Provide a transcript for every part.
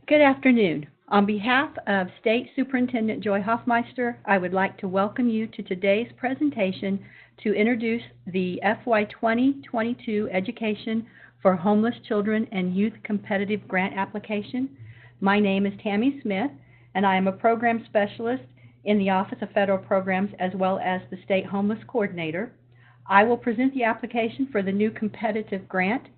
Good afternoon. On behalf of State Superintendent Joy Hoffmeister, I would like to welcome you to today's presentation to introduce the FY 2022 Education for Homeless Children and Youth Competitive Grant Application. My name is Tammy Smith, and I am a program specialist in the Office of Federal Programs as well as the State Homeless Coordinator. I will present the application for the new competitive grant.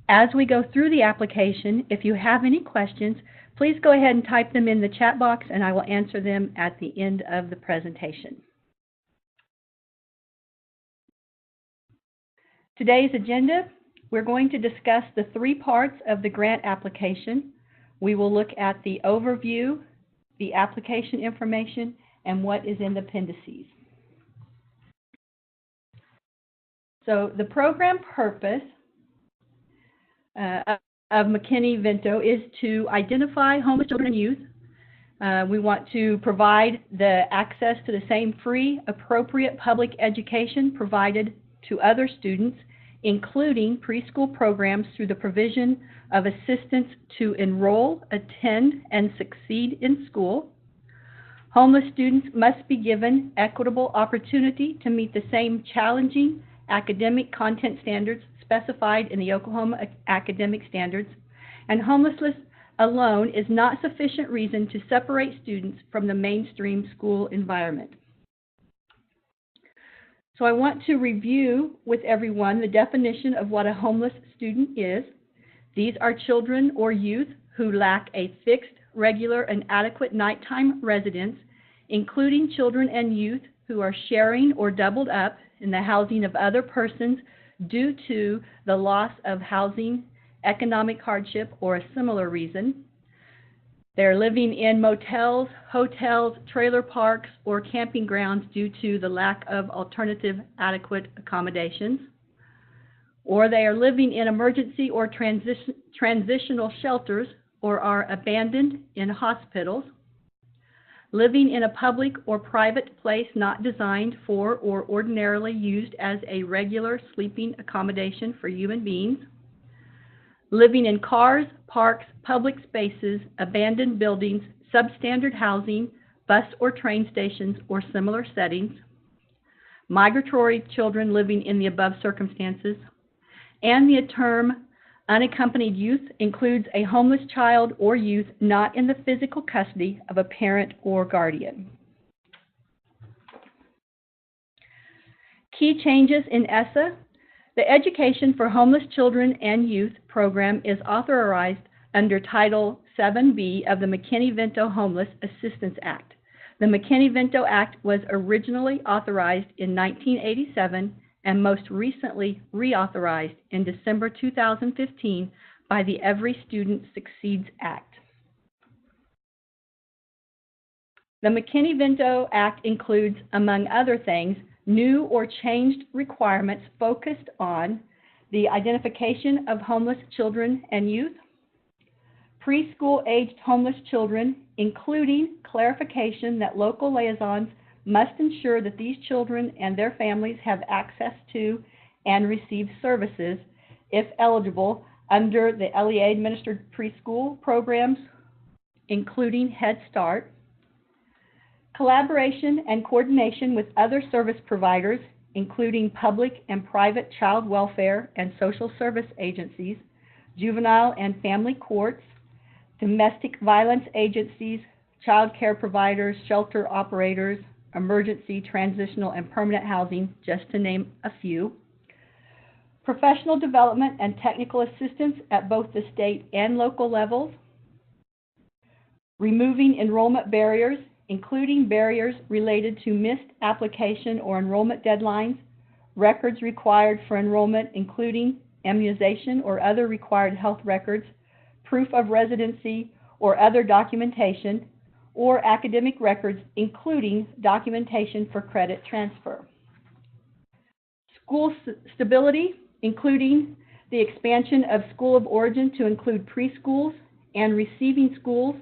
As we go through the application, if you have any questions, please go ahead and type them in the chat box and I will answer them at the end of the presentation. Today's agenda, we're going to discuss the three parts of the grant application. We will look at the overview, the application information, and what is in the appendices. So the program purpose of McKinney Vento is to identify homeless children and youth. We want to provide the access to the same free, appropriate public education provided to other students, including preschool programs through the provision of assistance to enroll, attend, and succeed in school. Homeless students must be given equitable opportunity to meet the same challenging academic content standards specified in the Oklahoma Academic Standards, and homelessness alone is not sufficient reason to separate students from the mainstream school environment. So I want to review with everyone the definition of what a homeless student is. These are children or youth who lack a fixed, regular, and adequate nighttime residence, including children and youth who are sharing or doubled up in the housing of other persons due to the loss of housing, economic hardship, or a similar reason. They're living in motels, hotels, trailer parks, or camping grounds due to the lack of alternative adequate accommodations. Or they are living in emergency or transitional shelters or are abandoned in hospitals. Living in a public or private place not designed for or ordinarily used as a regular sleeping accommodation for human beings. Living in cars, parks, public spaces, abandoned buildings, substandard housing, bus or train stations, or similar settings. Migratory children living in the above circumstances. And the term unaccompanied youth includes a homeless child or youth not in the physical custody of a parent or guardian. Key changes in ESSA. The Education for Homeless Children and Youth program is authorized under Title 7B of the McKinney Vento Homeless Assistance Act. The McKinney Vento Act was originally authorized in 1987 and most recently reauthorized in December 2015 by the Every Student Succeeds Act. The McKinney Vento Act includes, among other things, new or changed requirements focused on the identification of homeless children and youth, preschool-aged homeless children, including clarification that local liaisons must ensure that these children and their families have access to and receive services, if eligible, under the LEA-administered preschool programs, including Head Start. Collaboration and coordination with other service providers, including public and private child welfare and social service agencies, juvenile and family courts, domestic violence agencies, child care providers, shelter operators, emergency, transitional, and permanent housing, just to name a few. Professional development and technical assistance at both the state and local levels. Removing enrollment barriers, including barriers related to missed application or enrollment deadlines, records required for enrollment, including immunization or other required health records, proof of residency or other documentation, or academic records, including documentation for credit transfer. School stability, including the expansion of school of origin to include preschools and receiving schools,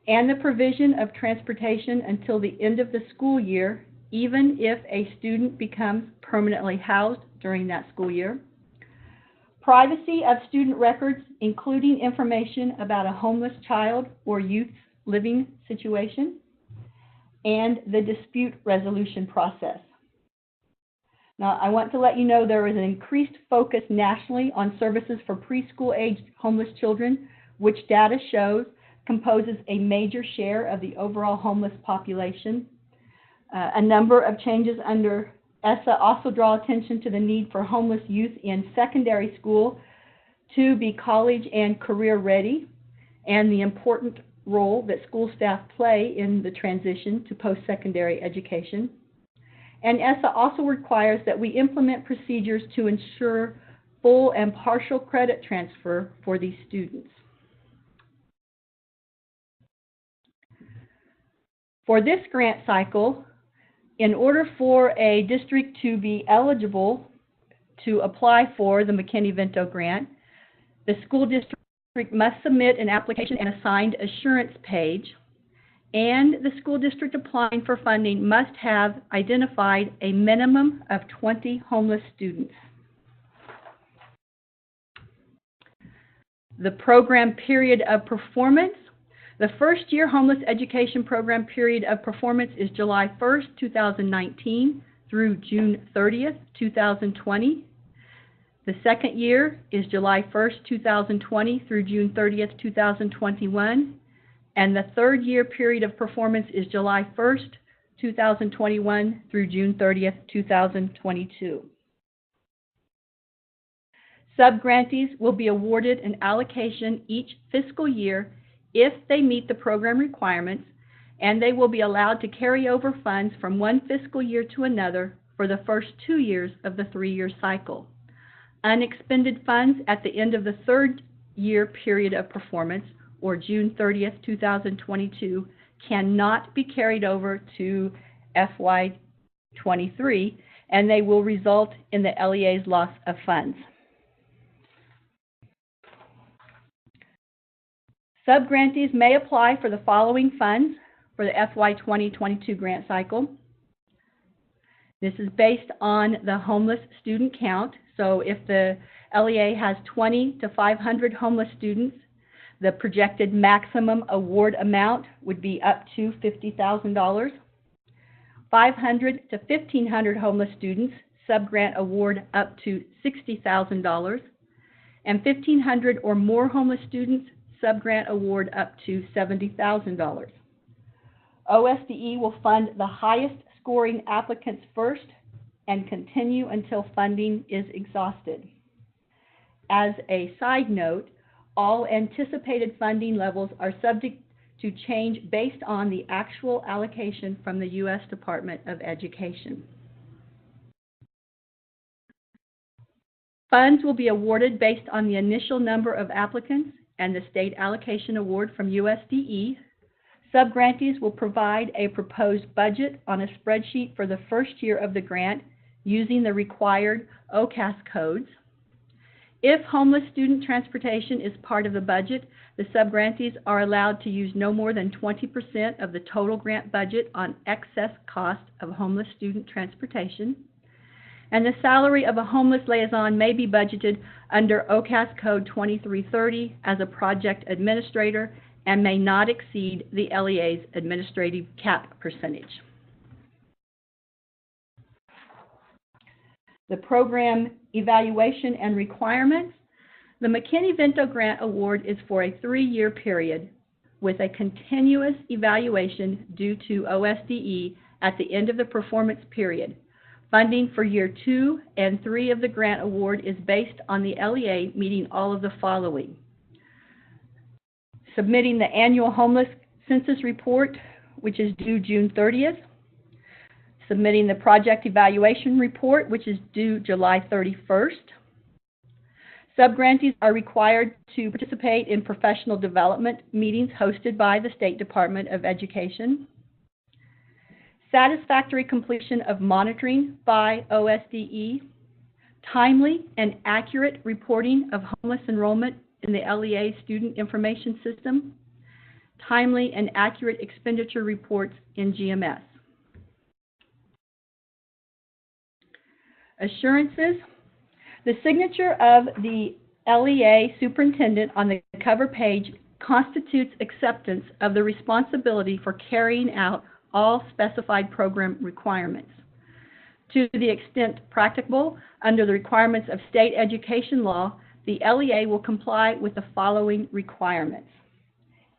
and the provision of transportation until the end of the school year, even if a student becomes permanently housed during that school year. Privacy of student records, including information about a homeless child or youth's living situation, and the dispute resolution process. Now, I want to let you know there is an increased focus nationally on services for preschool-aged homeless children, which data shows composes a major share of the overall homeless population. A number of changes under ESSA also draw attention to the need for homeless youth in secondary school to be college and career ready, and the important role that school staff play in the transition to post-secondary education. And ESSA also requires that we implement procedures to ensure full and partial credit transfer for these students. For this grant cycle, in order for a district to be eligible to apply for the McKinney Vento grant, the school district must submit an application and assigned assurance page, and the school district applying for funding must have identified a minimum of 20 homeless students. The program period of performance. The first year homeless education program period of performance is July 1st, 2019 through June 30th, 2020. The second year is July 1st, 2020 through June 30th, 2021. And the third year period of performance is July 1st, 2021 through June 30th, 2022. Sub-grantees will be awarded an allocation each fiscal year if they meet the program requirements, and they will be allowed to carry over funds from one fiscal year to another for the first 2 years of the 3-year cycle. Unexpended funds at the end of the third year period of performance, or June 30th, 2022, cannot be carried over to FY23, and they will result in the LEA's loss of funds. Sub-grantees may apply for the following funds for the FY 2022 grant cycle. This is based on the homeless student count. So if the LEA has 20 to 500 homeless students, the projected maximum award amount would be up to $50,000. 500 to 1,500 homeless students, sub-grant award up to $60,000. And 1,500 or more homeless students, sub-grant award up to $70,000. OSDE will fund the highest scoring applicants first and continue until funding is exhausted. As a side note, all anticipated funding levels are subject to change based on the actual allocation from the U.S. Department of Education. Funds will be awarded based on the initial number of applicants and the state allocation award from USDE. Sub-grantees will provide a proposed budget on a spreadsheet for the first year of the grant using the required OCAS codes. If homeless student transportation is part of the budget, the sub-grantees are allowed to use no more than 20% of the total grant budget on excess cost of homeless student transportation. And the salary of a homeless liaison may be budgeted under OCAS Code 2330 as a project administrator and may not exceed the LEA's administrative cap percentage. The program evaluation and requirements. The McKinney Vento Grant Award is for a 3-year period with a continuous evaluation due to OSDE at the end of the performance period. Funding for year 2 and 3 of the grant award is based on the LEA meeting all of the following: submitting the annual Homeless Census Report, which is due June 30th, submitting the project evaluation report, which is due July 31st. Sub-grantees are required to participate in professional development meetings hosted by the State Department of Education. Satisfactory completion of monitoring by OSDE. Timely and accurate reporting of homeless enrollment in the LEA Student Information System. Timely and accurate expenditure reports in GMS. Assurances. The signature of the LEA superintendent on the cover page constitutes acceptance of the responsibility for carrying out all specified program requirements. To the extent practicable, under the requirements of state education law, the LEA will comply with the following requirements.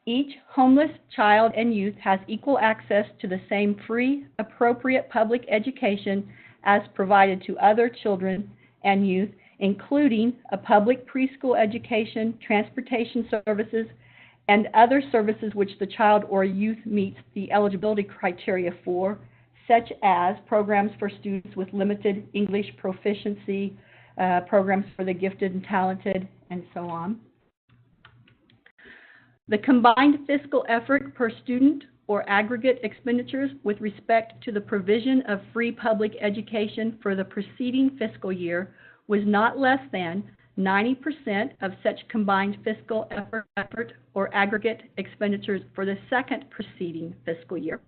Each homeless child and youth has equal access to the same free, appropriate public education as provided to other children and youth, including a public preschool education, transportation services, and other services which the child or youth meets the eligibility criteria for, such as programs for students with limited English proficiency, programs for the gifted and talented, and so on. The combined fiscal effort per student or aggregate expenditures with respect to the provision of free public education for the preceding fiscal year was not less than 90% of such combined fiscal effort or aggregate expenditures for the second preceding fiscal year.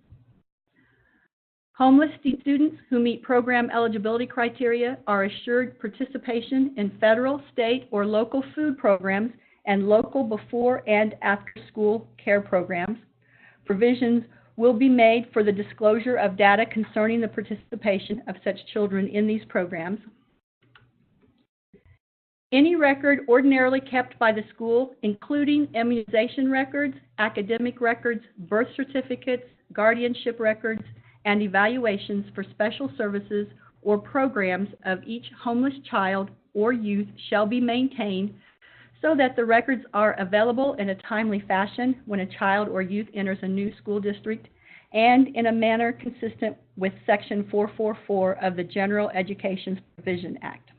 Homeless students who meet program eligibility criteria are assured participation in federal, state, or local food programs and local before and after school care programs. Provisions will be made for the disclosure of data concerning the participation of such children in these programs. Any record ordinarily kept by the school, including immunization records, academic records, birth certificates, guardianship records, and evaluations for special services or programs of each homeless child or youth shall be maintained so that the records are available in a timely fashion when a child or youth enters a new school district and in a manner consistent with Section 444 of the General Education Supervision Act.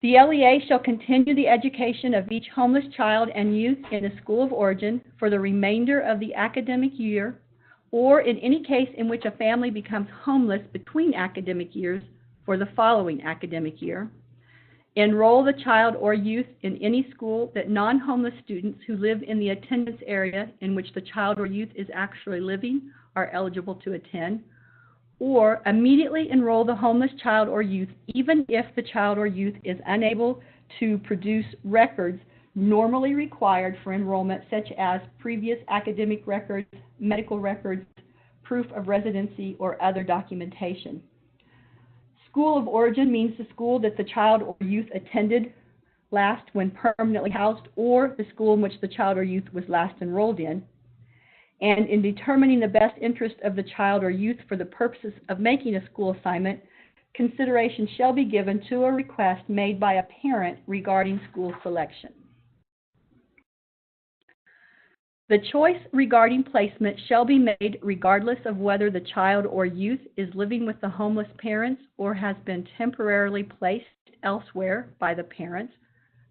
The LEA shall continue the education of each homeless child and youth in a school of origin for the remainder of the academic year, or in any case in which a family becomes homeless between academic years for the following academic year. Enroll the child or youth in any school that non-homeless students who live in the attendance area in which the child or youth is actually living are eligible to attend, or immediately enroll the homeless child or youth even if the child or youth is unable to produce records normally required for enrollment, such as previous academic records, medical records, proof of residency, or other documentation. School of origin means the school that the child or youth attended last when permanently housed, or the school in which the child or youth was last enrolled in. And in determining the best interest of the child or youth for the purposes of making a school assignment, consideration shall be given to a request made by a parent regarding school selection. The choice regarding placement shall be made regardless of whether the child or youth is living with the homeless parents or has been temporarily placed elsewhere by the parents.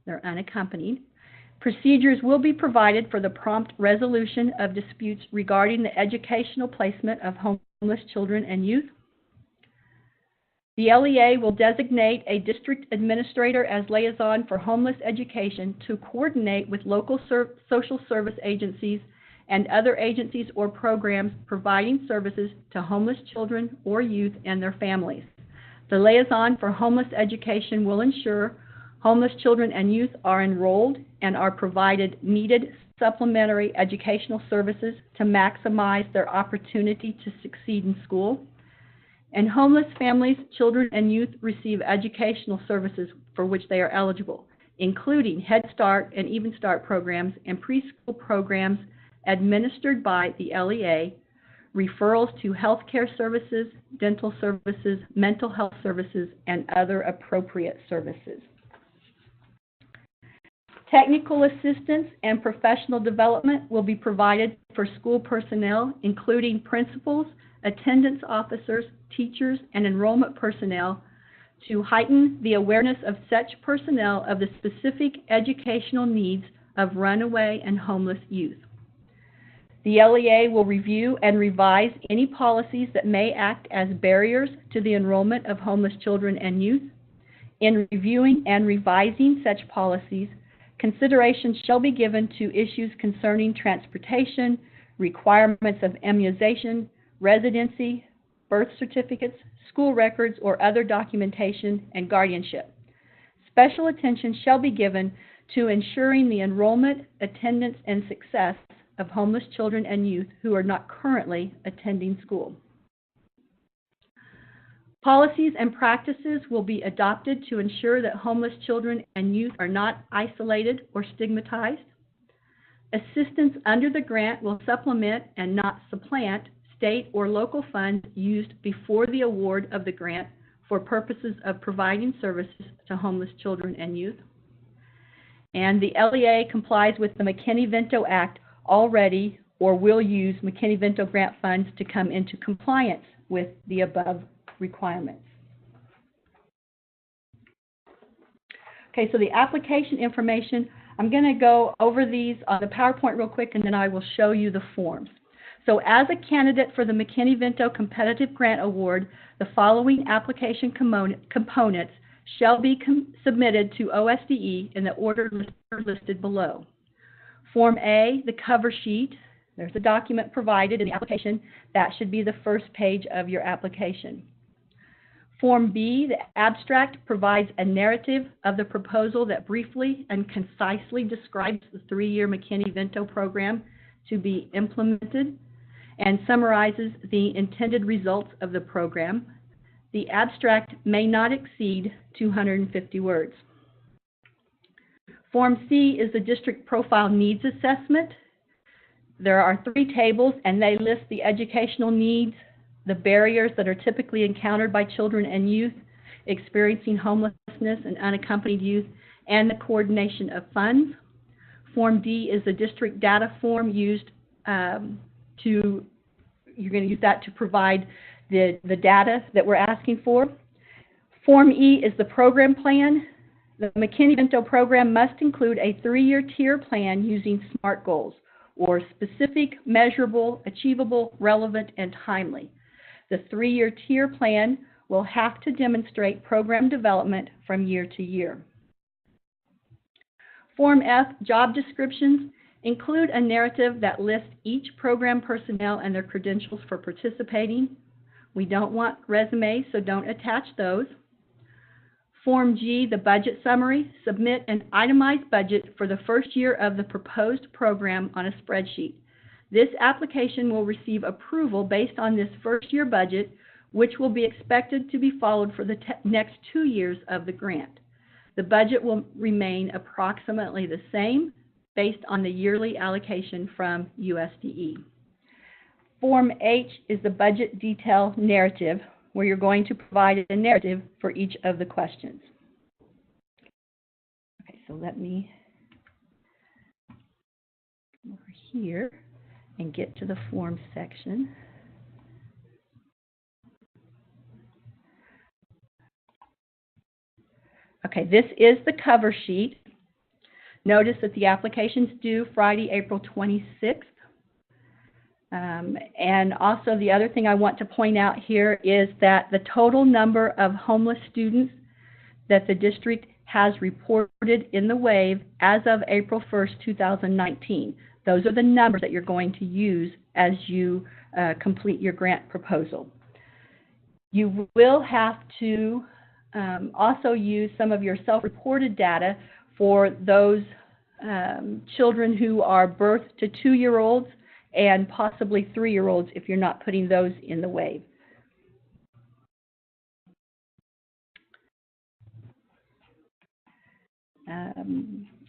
They're unaccompanied. Procedures will be provided for the prompt resolution of disputes regarding the educational placement of homeless children and youth. The LEA will designate a district administrator as liaison for homeless education to coordinate with local social service agencies and other agencies or programs providing services to homeless children or youth and their families. The liaison for homeless education will ensure homeless children and youth are enrolled and are provided needed supplementary educational services to maximize their opportunity to succeed in school. And homeless families, children, and youth receive educational services for which they are eligible, including Head Start and Even Start programs and preschool programs administered by the LEA, referrals to health care services, dental services, mental health services, and other appropriate services. Technical assistance and professional development will be provided for school personnel, including principals, attendance officers, teachers, and enrollment personnel, to heighten the awareness of such personnel of the specific educational needs of runaway and homeless youth. The LEA will review and revise any policies that may act as barriers to the enrollment of homeless children and youth. In reviewing and revising such policies, consideration shall be given to issues concerning transportation, requirements of immunization, residency, birth certificates, school records, or other documentation and guardianship. Special attention shall be given to ensuring the enrollment, attendance, and success of homeless children and youth who are not currently attending school. Policies and practices will be adopted to ensure that homeless children and youth are not isolated or stigmatized. Assistance under the grant will supplement and not supplant state or local funds used before the award of the grant for purposes of providing services to homeless children and youth. And the LEA complies with the McKinney Vento Act already, or will use McKinney Vento grant funds to come into compliance with the above requirements. Okay, so the application information, I'm going to go over these on the PowerPoint real quick, and then I will show you the forms. So as a candidate for the McKinney Vento Competitive Grant Award, the following application components shall be submitted to OSDE in the order listed below. Form A, the cover sheet. There's a document provided in the application. That should be the first page of your application. Form B, the abstract, provides a narrative of the proposal that briefly and concisely describes the 3-year McKinney Vento program to be implemented and summarizes the intended results of the program. The abstract may not exceed 250 words. Form C is the district profile needs assessment. There are 3 tables, and they list the educational needs, the barriers that are typically encountered by children and youth experiencing homelessness and unaccompanied youth, and the coordination of funds. Form D is the district data form used you're going to use that to provide the data that we're asking for. Form E is the program plan. The McKinney Vento program must include a 3-year tier plan using SMART goals, or specific, measurable, achievable, relevant, and timely. The 3-year tier plan will have to demonstrate program development from year to year. Form F, job descriptions, include a narrative that lists each program personnel and their credentials for participating. We don't want resumes, so don't attach those. Form G, the budget summary, submit an itemized budget for the first year of the proposed program on a spreadsheet. This application will receive approval based on this first-year budget, which will be expected to be followed for the next 2 years of the grant. The budget will remain approximately the same based on the yearly allocation from USDE. Form H is the budget detail narrative, where you're going to provide a narrative for each of the questions. Okay, so let me come over here and get to the form section. Okay, this is the cover sheet. Notice that the application's due Friday, April 26th. And also the other thing I want to point out here is that the total number of homeless students that the district has reported in the WAVE as of April 1st, 2019. Those are the numbers that you're going to use as you complete your grant proposal. You will have to also use some of your self-reported data for those children who are birth to 2-year-olds and possibly 3-year-olds if you're not putting those in the WAVE.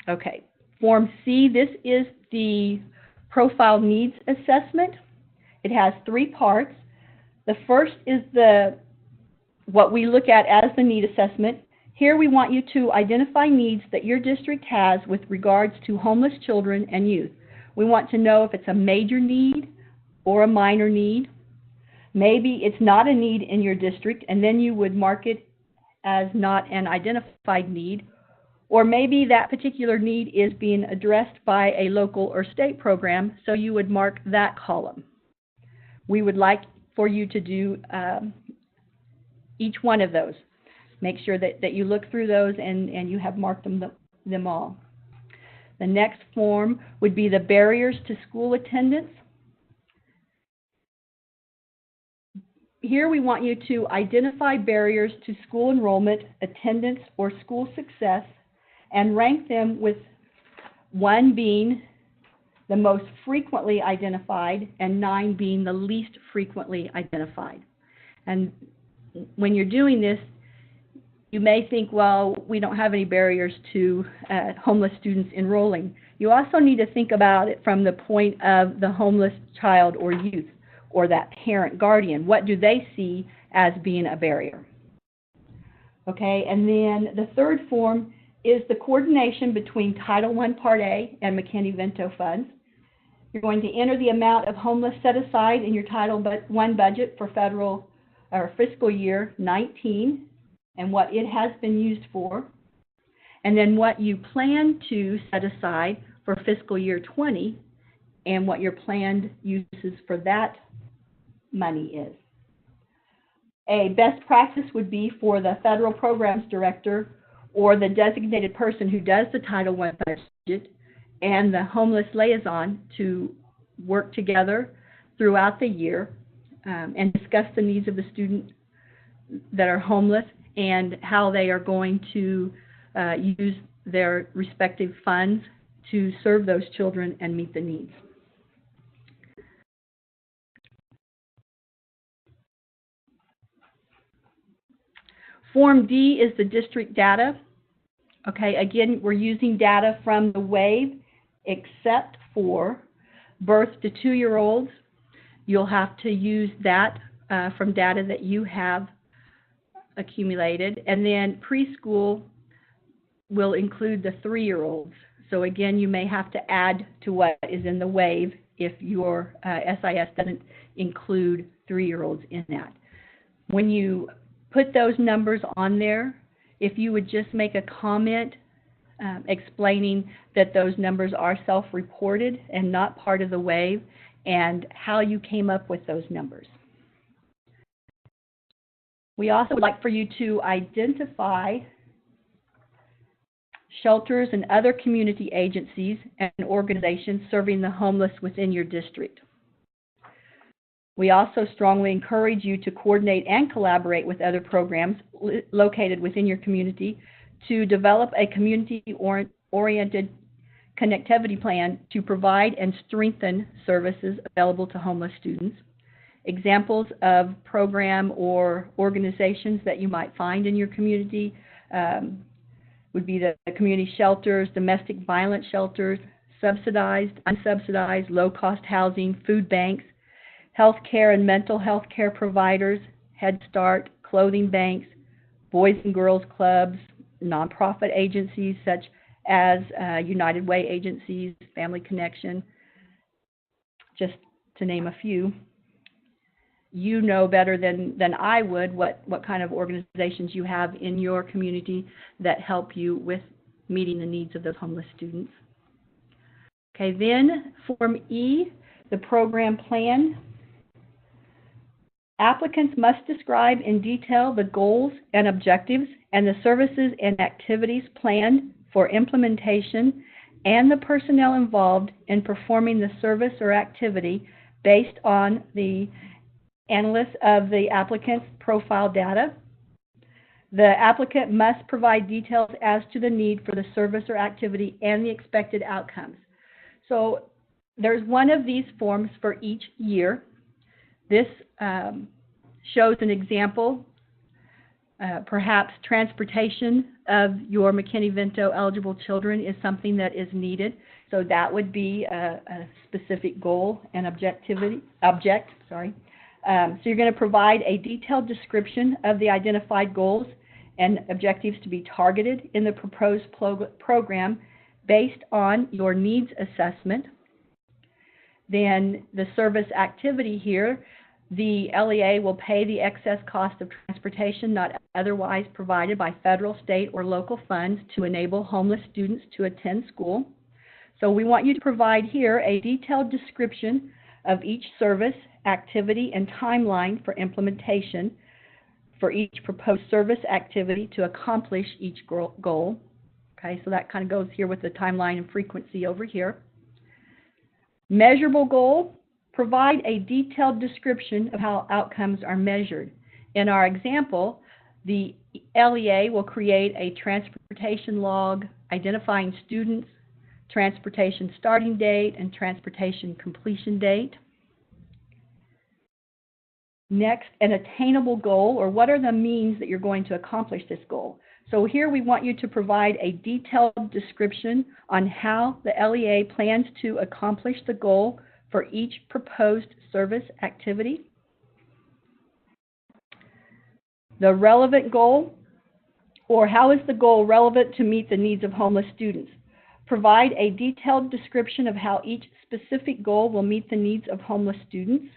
Okay, Form C, this is the profile needs assessment. It has 3 parts. The first is what we look at as the need assessment. Here we want you to identify needs that your district has with regards to homeless children and youth. We want to know if it's a major need or a minor need. Maybe it's not a need in your district, and then you would mark it as not an identified need. Or maybe that particular need is being addressed by a local or state program, so you would mark that column. We would like for you to do each one of those. Make sure that you look through those and you have marked them all. The next form would be the barriers to school attendance. here we want you to identify barriers to school enrollment, attendance, or school success, and rank them with 1 being the most frequently identified and 9 being the least frequently identified. And when you're doing this, you may think, well, we don't have any barriers to homeless students enrolling. You also need to think about it from the point of the homeless child or youth or that parent guardian. What do they see as being a barrier? Okay, and then the third form is the coordination between Title I Part A and McKinney Vento funds. You're going to enter the amount of homeless set aside in your Title I budget for federal or fiscal year 19 and what it has been used for, and then what you plan to set aside for fiscal year 20 and what your planned uses for that money is. A best practice would be for the federal programs director or the designated person who does the Title I budget and the homeless liaison to work together throughout the year and discuss the needs of the students that are homeless and how they are going to use their respective funds to serve those children and meet the needs. Form D is the district data. Okay, again, we're using data from the WAVE except for birth to 2-year-olds. You'll have to use that from data that you have accumulated. And then preschool will include the 3-year-olds. So again, you may have to add to what is in the WAVE if your SIS doesn't include 3-year-olds in that. When you put those numbers on there, if you would just make a comment explaining that those numbers are self-reported and not part of the WAVE and how you came up with those numbers. We also would like for you to identify shelters and other community agencies and organizations serving the homeless within your district. We also strongly encourage you to coordinate and collaborate with other programs located within your community to develop a community-oriented connectivity plan to provide and strengthen services available to homeless students. Examples of program or organizations that you might find in your community would be the community shelters, domestic violence shelters, subsidized, unsubsidized, low-cost housing, food banks, health care and mental health care providers, Head Start, clothing banks, boys and girls clubs, nonprofit agencies such as United Way agencies, Family Connection, just to name a few. You know better than I would what kind of organizations you have in your community that help you with meeting the needs of those homeless students. Okay, then Form E, the program plan. Applicants must describe in detail the goals and objectives and the services and activities planned for implementation and the personnel involved in performing the service or activity based on the analysis of the applicant's profile data. The applicant must provide details as to the need for the service or activity and the expected outcomes. So there's one of these forms for each year. This shows an example, perhaps transportation of your McKinney Vento eligible children is something that is needed. So that would be a specific goal and object. So you're going to provide a detailed description of the identified goals and objectives to be targeted in the proposed program based on your needs assessment. Then the service activity here, the LEA will pay the excess cost of transportation not otherwise provided by federal, state, or local funds to enable homeless students to attend school. So we want you to provide here a detailed description of each service, activity, and timeline for implementation for each proposed service activity to accomplish each goal. Okay, so that kind of goes here with the timeline and frequency over here. Measurable goal, Provide a detailed description of how outcomes are measured. In our example, the LEA will create a transportation log identifying students, transportation starting date, and transportation completion date. Next, an attainable goal, or what are the means that you're going to accomplish this goal? So here we want you to provide a detailed description on how the LEA plans to accomplish the goal for each proposed service activity. The relevant goal, or how is the goal relevant to meet the needs of homeless students? Provide a detailed description of how each specific goal will meet the needs of homeless students.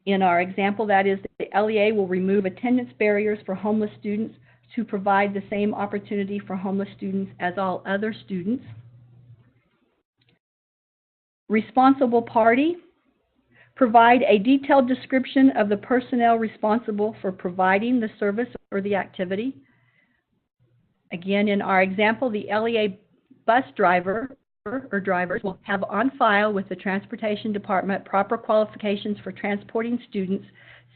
In our example, that is, the LEA will remove attendance barriers for homeless students to provide the same opportunity for homeless students as all other students. Responsible party. Provide a detailed description of the personnel responsible for providing the service or the activity. Again, in our example, the LEA bus driver or drivers will have on file with the Transportation Department proper qualifications for transporting students,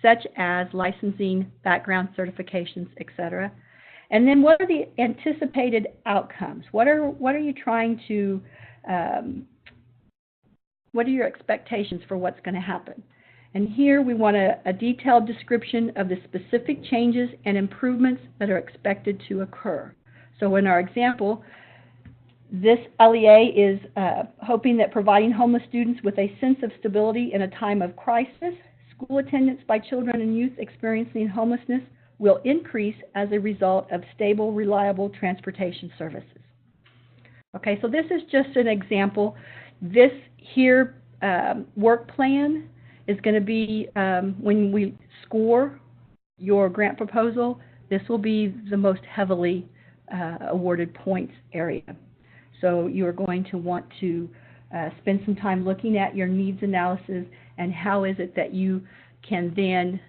such as licensing, background certifications, etc. And then what are the anticipated outcomes? What are you trying to what are your expectations for what's going to happen? And here we want a detailed description of the specific changes and improvements that are expected to occur. So in our example, this LEA is hoping that providing homeless students with a sense of stability in a time of crisis, school attendance by children and youth experiencing homelessness will increase as a result of stable, reliable transportation services. Okay, so this is just an example. This here work plan is going to be, when we score your grant proposal, this will be the most heavily awarded points area. So you are going to want to spend some time looking at your needs analysis and how is it that you can then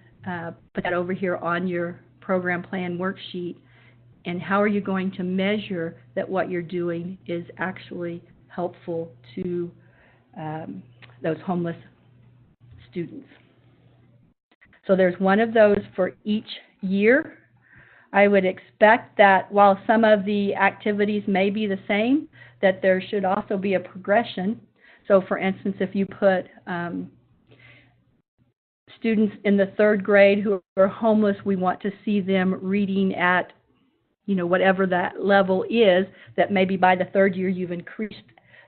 put that over here on your program plan worksheet, and how are you going to measure that what you're doing is actually helpful to those homeless students. So there's one of those for each year. I would expect that while some of the activities may be the same, that there should also be a progression. So for instance, if you put students in the 3rd grade who are homeless, we want to see them reading at, you know, whatever that level is, that maybe by the 3rd year you've increased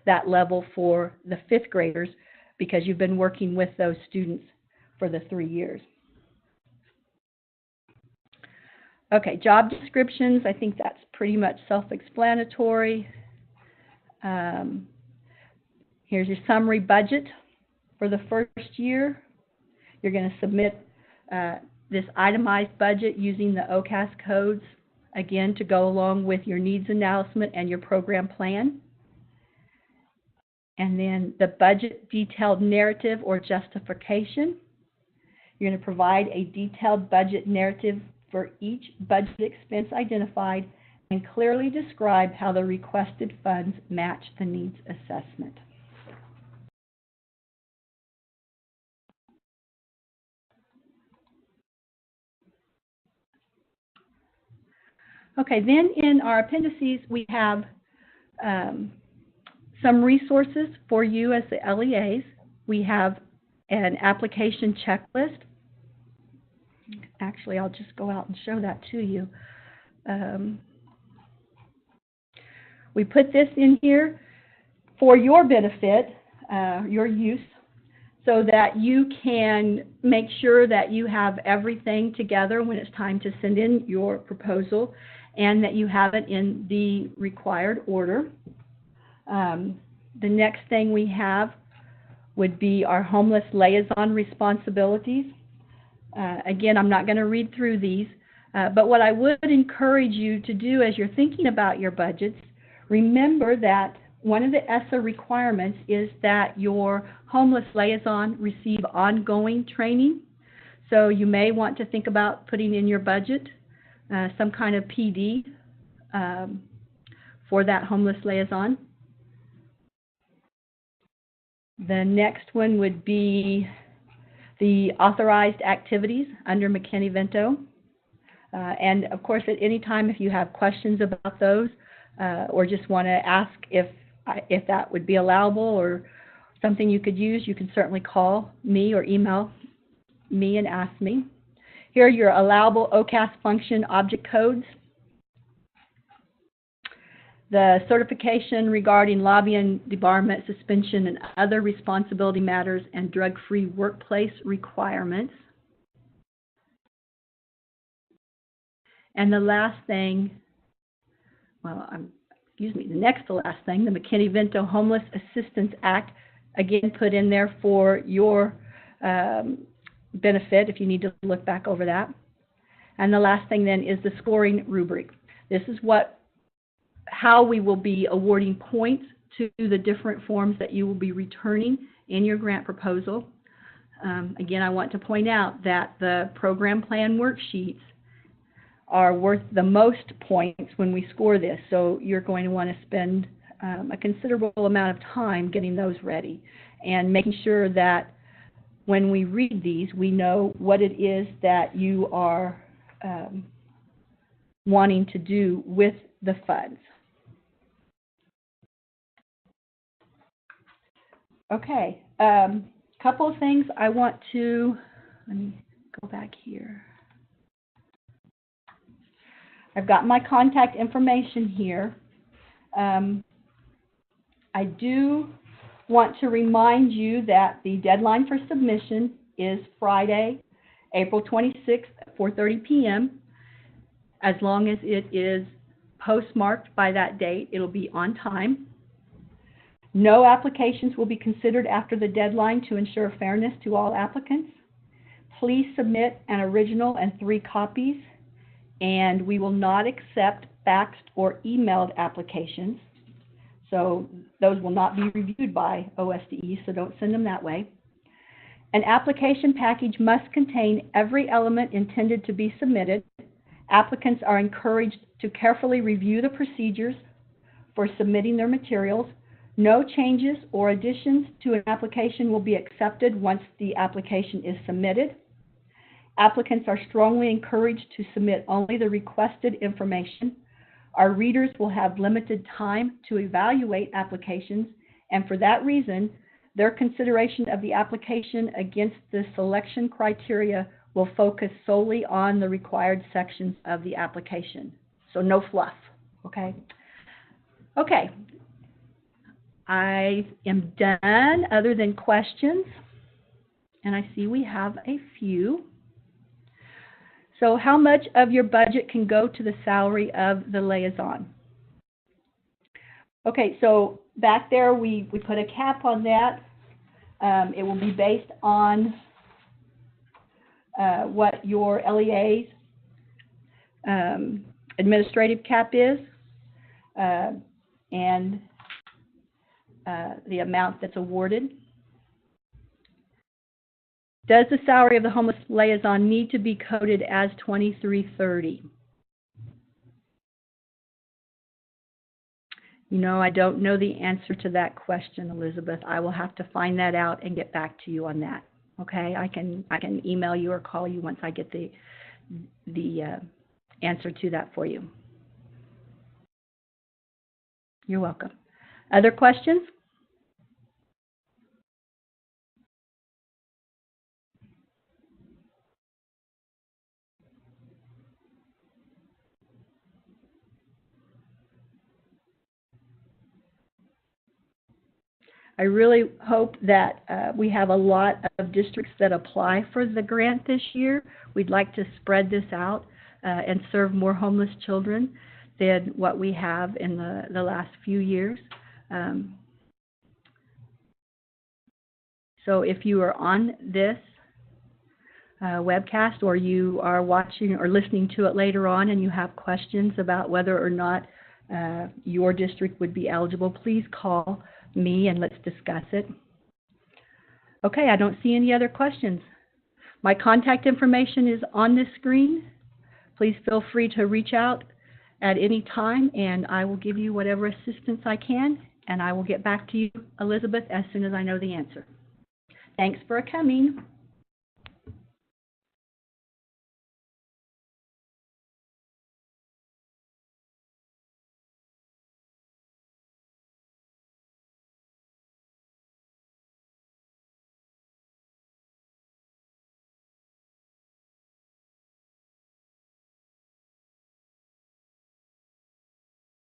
that level for the 5th graders because you've been working with those students for the 3 years. Okay, job descriptions, I think that's pretty much self-explanatory. Here's your summary budget for the 1st year. You're going to submit this itemized budget using the OCAS codes, again, to go along with your needs analysis and your program plan. And then the budget detailed narrative or justification. You're going to provide a detailed budget narrative for each budget expense identified and clearly describe how the requested funds match the needs assessment. Okay, then in our appendices we have some resources for you as the LEAs. We have an application checklist. Actually, I'll just go out and show that to you. We put this in here for your benefit, your use, so that you can make sure that you have everything together when it's time to send in your proposal and that you have it in the required order. The next thing we have would be our homeless liaison responsibilities. Again, I'm not going to read through these, but what I would encourage you to do as you're thinking about your budgets, remember that one of the ESSA requirements is that your homeless liaison receive ongoing training. So you may want to think about putting in your budget some kind of PD for that homeless liaison. The next one would be the authorized activities under McKinney Vento. And of course, at any time, if you have questions about those or just want to ask if that would be allowable or something you could use, you can certainly call me or email me and ask me. Here are your allowable OCAS function object codes. The certification regarding lobbying, debarment, suspension, and other responsibility matters and drug-free workplace requirements. And the last thing, the next to last thing, the McKinney Vento Homeless Assistance Act, again put in there for your benefit if you need to look back over that. And the last thing then is the scoring rubric. This is how we will be awarding points to the different forms that you will be returning in your grant proposal. Again, I want to point out that the program plan worksheets are worth the most points when we score this, so you're going to want to spend a considerable amount of time getting those ready and making sure that when we read these, we know what it is that you are wanting to do with the funds. Okay, couple of things I want to, let me go back here. I've got my contact information here. I do want to remind you that the deadline for submission is Friday, April 26th at 4:30 p.m. As long as it is postmarked by that date, it'll be on time. No applications will be considered after the deadline to ensure fairness to all applicants. Please submit an original and 3 copies, and we will not accept faxed or emailed applications. So those will not be reviewed by OSDE, so don't send them that way. An application package must contain every element intended to be submitted. Applicants are encouraged to carefully review the procedures for submitting their materials. No changes or additions to an application will be accepted once the application is submitted. Applicants are strongly encouraged to submit only the requested information. Our readers will have limited time to evaluate applications, and for that reason, their consideration of the application against the selection criteria will focus solely on the required sections of the application. So no fluff, okay? Okay, I am done other than questions, and I see we have a few. So how much of your budget can go to the salary of the liaison? Okay, so back there we put a cap on that. It will be based on what your LEA's administrative cap is and the amount that's awarded. Does the salary of the homeless liaison need to be coded as 2330? You know, I don't know the answer to that question, Elizabeth. I will have to find that out and get back to you on that. Okay, I can email you or call you once I get the answer to that for you. You're welcome. Other questions? I really hope that we have a lot of districts that apply for the grant this year. We'd like to spread this out and serve more homeless children than what we have in the last few years. So if you are on this webcast, or you are watching or listening to it later on and you have questions about whether or not your district would be eligible, please call me and let's discuss it. Okay, I don't see any other questions. My contact information is on this screen. Please feel free to reach out at any time and I will give you whatever assistance I can and I will get back to you, Elizabeth, as soon as I know the answer. Thanks for coming.